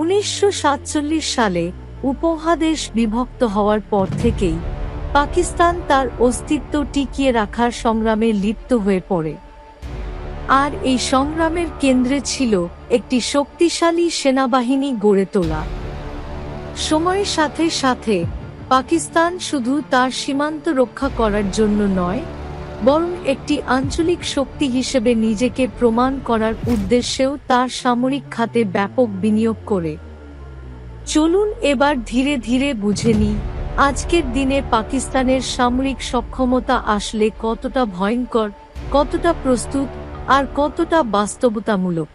1947 সালে উপমহাদেশ বিভক্ত হওয়ার পর থেকেই পাকিস্তান তার অস্তিত্ব টিকিয়ে রাখার সংগ্রামে লিপ্ত হয়ে পড়ে। আর এই সংগ্রামের কেন্দ্রে ছিল একটি শক্তিশালী সেনাবাহিনী গড়ে তোলা। সময়ের সাথে সাথে পাকিস্তান শুধু তার সীমান্ত রক্ষা করার জন্য নয়, বরং একটি আঞ্চলিক শক্তি হিসেবে নিজেকে প্রমাণ করার উদ্দেশ্যেও তার সামরিক খাতে ব্যাপক বিনিয়োগ করে। চলুন এবার ধীরে ধীরে বুঝে নিই আজকের দিনে পাকিস্তানের সামরিক সক্ষমতা আসলে কতটা ভয়ঙ্কর, কতটা প্রস্তুত আর কতটা বাস্তবতামূলক।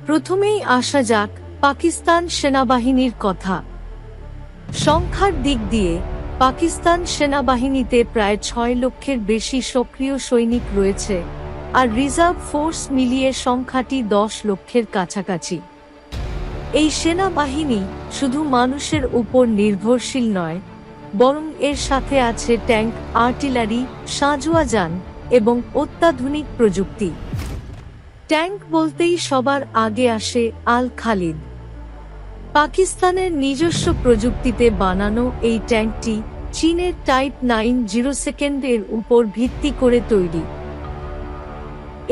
প্রথমেই আসা যাক পাকিস্তান সেনাবাহিনীর কথা। সংখ্যার দিক দিয়ে পাকিস্তান সেনাবাহিনীতে প্রায় 6 লক্ষের বেশি সক্রিয় সৈনিক রয়েছে, আর রিজার্ভ ফোর্স মিলিয়ে সংখ্যাটি 10 লক্ষের কাছাকাছি। এই সেনাবাহিনী শুধু মানুষের উপর নির্ভরশীল নয়, বরং এর সাথে আছে ট্যাঙ্ক, আর্টিলারি, সাঁজোয়া যান এবং অত্যাধুনিক প্রযুক্তি। ট্যাঙ্ক বলতেই সবার আগে আসে আল খালিদ। পাকিস্তানের নিজস্ব প্রযুক্তিতে বানানো এই ট্যাঙ্কটি চীনের টাইপ 90 এর উপর ভিত্তি করে তৈরি।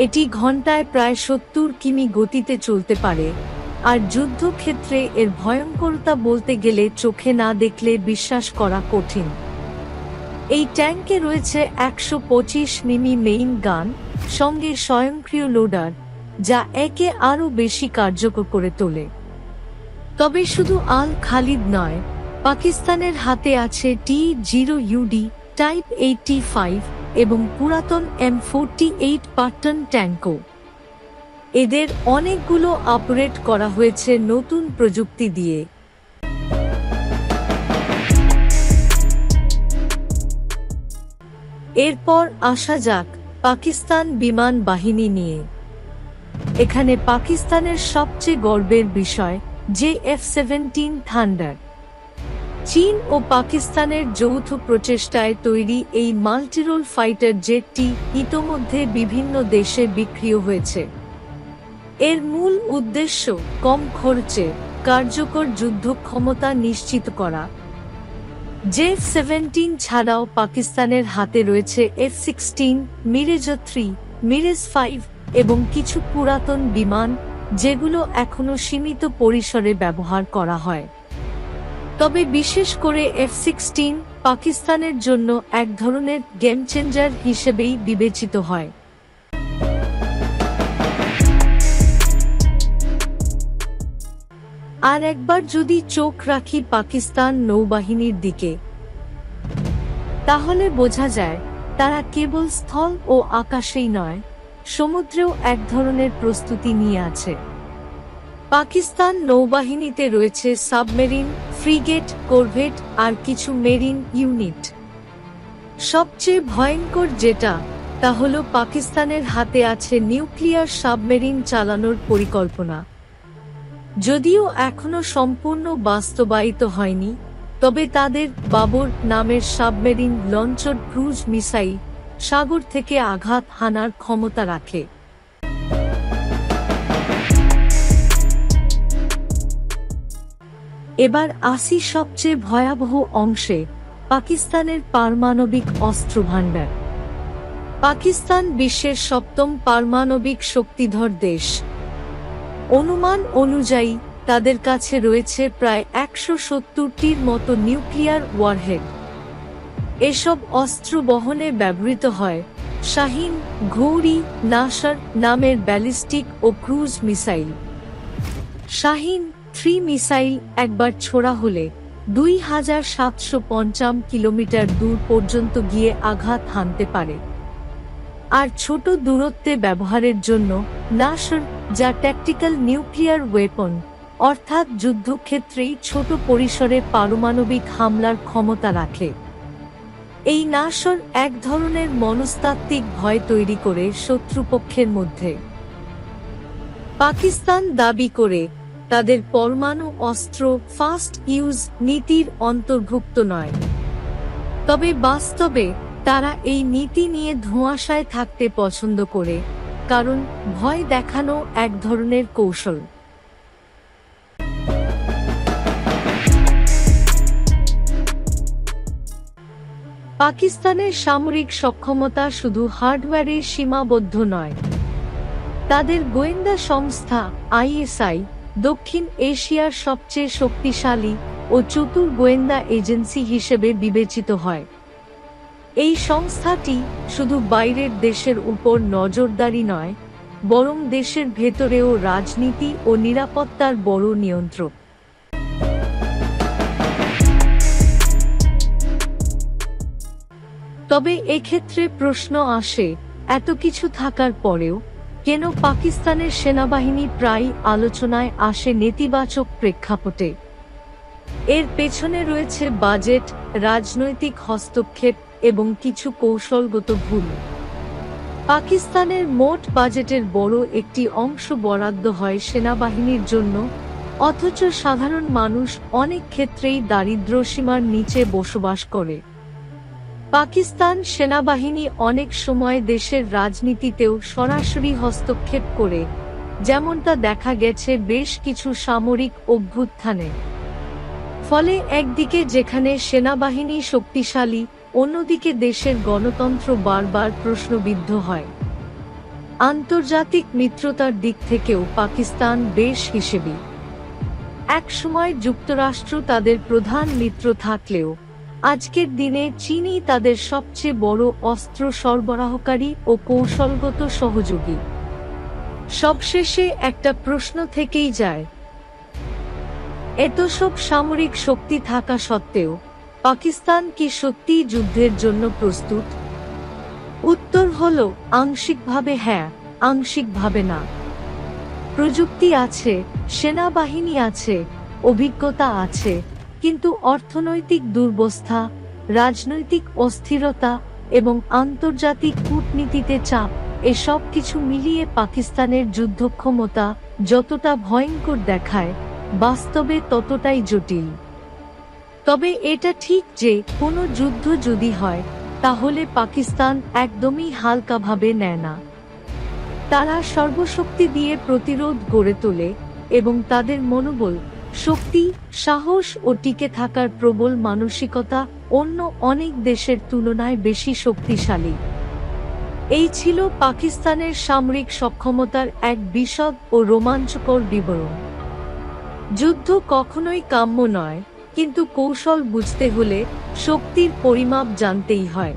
এটি ঘন্টায় প্রায় 70 কিমি গতিতে চলতে পারে, আর যুদ্ধক্ষেত্রে এর ভয়ঙ্করতা বলতে গেলে চোখে না দেখলে বিশ্বাস করা কঠিন। এই ট্যাঙ্কে রয়েছে 125 মিমি মেইন গান, সঙ্গে স্বয়ংক্রিয় লোডার, যা একে আরও বেশি কার্যকর করে তোলে। তবে শুধু আল খালিদ নয়, পাকিস্তানের হাতে আছে T-0UD টাইপ 85 এবং পুরাতন M48 পাট্টন ট্যাঙ্কও। এদের অনেকগুলো আপগ্রেড করা হয়েছে নতুন প্রযুক্তি দিয়ে। এরপর আসা যাক পাকিস্তান বিমান বাহিনী নিয়ে। এখানে পাকিস্তানের সবচেয়ে গর্বের বিষয় যে F-17 থান্ডার। চীন ও পাকিস্তানের যৌথ প্রচেষ্টায় তৈরি এই মাল্টিরোল ফাইটার জেটটি ইতোমধ্যে বিভিন্ন দেশে বিক্রিও হয়েছে। এর মূল উদ্দেশ্য কম খরচে কার্যকর যুদ্ধ ক্ষমতা নিশ্চিত করা। F-17 ছাড়াও পাকিস্তানের হাতে রয়েছে F-16, মিরেজ-3, মিরেজ-5 এবং কিছু পুরাতন বিমান, যেগুলো এখনো সীমিত পরিসরে ব্যবহার করা হয়। তবে বিশেষ করে F-16 পাকিস্তানের জন্য এক ধরনের গেম চেঞ্জার হিসেবেই বিবেচিত হয়। আর একবার যদি চোখ রাখি পাকিস্তান নৌবাহিনীর দিকে, তাহলে বোঝা যায় তারা কেবল স্থল ও আকাশেই নয়, সমুদ্রেও এক ধরনের প্রস্তুতি নিয়ে আছে। পাকিস্তান নৌবাহিনীতে রয়েছে সাবমেরিন, ফ্রিগেট, করভেট আর কিছু মেরিন ইউনিট। সবচেয়ে ভয়ঙ্কর যেটা, তা হলো পাকিস্তানের হাতে আছে নিউক্লিয়ার সাবমেরিন চালানোর পরিকল্পনা। যদিও এখনো সম্পূর্ণ বাস্তবায়িত হয়নি, তবে তাদের বাবর নামের সাবমেরিন লঞ্চার ক্রুজ মিসাইল সাগর থেকে আঘাত হানার ক্ষমতা রাখে। এবার আসি সবচেয়ে ভয়াবহ অংশে, পাকিস্তানের পারমাণবিক অস্ত্রভান্ডার। পাকিস্তান বিশ্বের 7ম পারমাণবিক শক্তিধর দেশ। অনুমান অনুযায়ী তাদের কাছে রয়েছে প্রায় 170টির মতো নিউক্লিয়ার ওয়ারহেড। এসব অস্ত্র বহনে ব্যবহৃত হয় শাহিন, ঘৌরি, নাসার নামের ব্যালিস্টিক ও ক্রুজ মিসাইল। শাহিন 3 মিসাইল একবার ছোড়া হলে 2750 কিলোমিটার দূর পর্যন্ত গিয়ে আঘাত হানতে পারে। আর ছোট দূরত্বে ব্যবহারের জন্য নাসার, যা ট্যাকটিক্যাল নিউক্লিয়ার ওয়েপন, অর্থাৎ যুদ্ধক্ষেত্রেই ছোট পরিসরে পারমাণবিক হামলার ক্ষমতা রাখে। এই নাসার এক ধরনের মনস্তাত্ত্বিক ভয় তৈরি করে শত্রুপক্ষের মধ্যে। পাকিস্তান দাবি করে তাদের পরমাণু অস্ত্র ফার্স্ট ইউজ নীতির অন্তর্ভুক্ত নয়, তবে বাস্তবে তারা এই নীতি নিয়ে ধোঁয়াশায় থাকতে পছন্দ করে, কারণ ভয় দেখানো এক ধরনের কৌশল। পাকিস্তানের সামরিক সক্ষমতা শুধু হার্ডওয়্যারে সীমাবদ্ধ নয়। তাদের গোয়েন্দা সংস্থা আইএসআই দক্ষিণ এশিয়ার সবচেয়ে শক্তিশালী ও চতুর গোয়েন্দা এজেন্সি হিসেবে বিবেচিত হয়। এই সংস্থাটি শুধু বাইরের দেশের উপর নজরদারি নয়, বরং দেশের ভেতরেও রাজনীতি ও নিরাপত্তার বড় নিয়ন্ত্রক। তবে এক্ষেত্রে প্রশ্ন আসে, এত কিছু থাকার পরেও কেন পাকিস্তানের সেনাবাহিনী প্রায় আলোচনায় আসে নেতিবাচক প্রেক্ষাপটে? এর পেছনে রয়েছে বাজেট, রাজনৈতিক হস্তক্ষেপ এবং কিছু কৌশলগত ভুল। পাকিস্তানের মোট বাজেটের বড় একটি অংশ বরাদ্দ হয় সেনাবাহিনীর জন্য, অথচ সাধারণ মানুষ অনেক ক্ষেত্রেই দারিদ্র্যসীমার নিচে বসবাস করে। পাকিস্তান সেনাবাহিনী অনেক সময় দেশের রাজনীতিতেও সরাসরি হস্তক্ষেপ করে, যেমনটা দেখা গেছে বেশ কিছু সামরিক অভ্যুত্থানে। ফলে একদিকে যেখানে সেনাবাহিনী শক্তিশালী, অন্যদিকে দেশের গণতন্ত্র বারবার প্রশ্নবিদ্ধ হয়। আন্তর্জাতিক মিত্রতার দিক থেকেও পাকিস্তান বেশ হিসেবি। একসময় যুক্তরাষ্ট্র তাদের প্রধান মিত্র থাকলেও আজকের দিনে চীনই তাদের সবচেয়ে বড় অস্ত্র সরবরাহকারী ও কৌশলগত সহযোগী। সবশেষে একটা প্রশ্ন থেকেই যায়, এত সব সামরিক শক্তি থাকা সত্ত্বেও পাকিস্তান কি সত্যিই যুদ্ধের জন্য প্রস্তুত? উত্তর হলো আংশিকভাবে হ্যাঁ, আংশিকভাবে না। প্রযুক্তি আছে, সেনাবাহিনী আছে, অভিজ্ঞতা আছে, কিন্তু অর্থনৈতিক দুরবস্থা, রাজনৈতিক অস্থিরতা এবং আন্তর্জাতিক কূটনীতিতে চাপ, এসব কিছু মিলিয়ে পাকিস্তানের যুদ্ধক্ষমতা যতটা ভয়ঙ্কর দেখায়, বাস্তবে ততটাই জটিল। তবে এটা ঠিক যে কোনো যুদ্ধ যদি হয়, তাহলে পাকিস্তান একদমই হালকাভাবে নেয় না। তারা সর্বশক্তি দিয়ে প্রতিরোধ গড়ে তোলে এবং তাদের মনোবল, শক্তি, সাহস ও টিকে থাকার প্রবল মানসিকতা অন্য অনেক দেশের তুলনায় বেশি শক্তিশালী। এই ছিল পাকিস্তানের সামরিক সক্ষমতার এক বিশদ ও রোমাঞ্চকর বিবরণ। যুদ্ধ কখনোই কাম্য নয়, কিন্তু কৌশল বুঝতে হলে শক্তির পরিমাপ জানতেই হয়।